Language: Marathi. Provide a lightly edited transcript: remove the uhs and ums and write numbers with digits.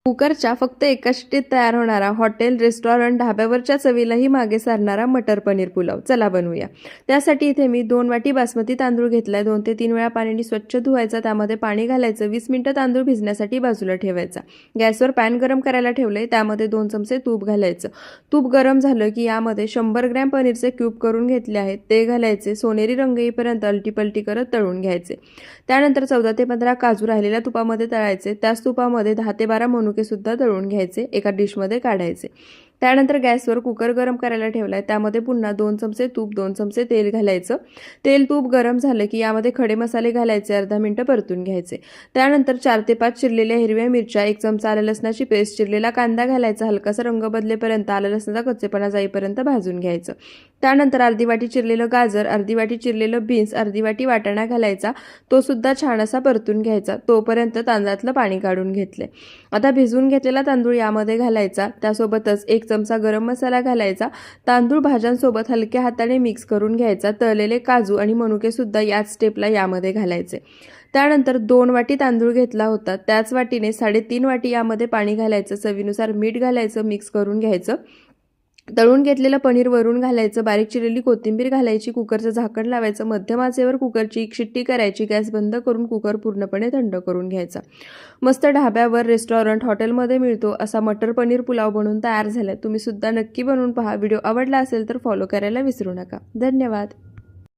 कुकरच्या फक्त एका शिट्टीत तयार होणारा हॉटेल, रेस्टॉरंट, ढाब्यावरच्या चवीलाही मागे सारणारा मटर पनीर पुलाव चला बनवूया। त्यासाठी इथे मी 2 वाटी बासमती तांदूळ घेतलाय। 2 ते 3 वेळा पाण्याने स्वच्छ धुवायचा, त्यामध्ये पाणी घालायचं, 20 मिनिटं तांदूळ भिजण्यासाठी बाजूला ठेवायचा। गॅसवर पॅन गरम करायला ठेवले, त्यामध्ये 2 चमचे तूप घालायचं। तूप गरम झालं की यामध्ये 100 ग्रॅम पनीरचे क्यूब करून घेतले आहेत ते घालायचे। सोनेरी रंग येईपर्यंत अलटीपलटी करत तळून घ्यायचे। त्यानंतर 14 ते 15 काजू राहिलेल्या तुपामध्ये तळायचे। त्याच तुपामध्ये 10 ते 12 मनुके सुद्धा तळून घ्यायचे, एका डिशमध्ये काढायचे। त्यानंतर गॅसवर कुकर गरम करायला ठेवलाय, त्यामध्ये पुन्हा 2 चमचे तूप, 2 चमचे तेल घालायचं। तेल तूप गरम झालं की यामध्ये खडे मसाले घालायचे, अर्धा मिनिट परतून घ्यायचे। त्यानंतर 4 ते 5 चिरलेल्या हिरव्या मिरच्या, 1 चमचा आलं लसणाची पेस्ट, चिरलेला कांदा घालायचा, हलकासा रंग बदलेपर्यंत आलं लसणाचा कच्चेपणा जाईपर्यंत भाजून घ्यायचं। त्यानंतर अर्धी वाटी चिरलेलं गाजर, अर्धी वाटी चिरलेलं बीन्स, अर्धी वाटी वाटाणा घालायचा, तो सुद्धा छान असा परतून घ्यायचा, तोपर्यंत तांदळातलं पाणी काढून घेतले। आता भिजवून घेतलेला तांदूळ यामध्ये घालायचा, त्यासोबतच 1 चमचा गरम मसाला घालायचा। तांदूळ भाज्यांसोबत हलक्या हाताने मिक्स करून घ्यायचा। तळलेले काजू आणि मनुके सुद्धा याच स्टेपला यामध्ये घालायचे। त्यानंतर 2 वाटी तांदूळ घेतला होता, त्याच वाटीने 3.5 वाटी यामध्ये पाणी घालायचं, चवीनुसार मीठ घालायचं, मिक्स करून घ्यायचं। तळून घेतलेलं पनीर वरून घालायचं, बारीक चिरलेली कोथिंबीर घालायची, कुकरचं झाकण लावायचं, मध्यम आचेवर कुकरची 1 शिट्टी करायची, गॅस बंद करून कुकर पूर्णपणे थंड करून घ्यायचा। मस्त ढाब्यावर, रेस्टॉरंट, हॉटेलमध्ये मिळतो असा मटर पनीर पुलाव बनवून तयार झाला। तुम्ही सुद्धा नक्की बनवून पहा। व्हिडिओ आवडला असेल तर फॉलो करायला विसरू नका। धन्यवाद।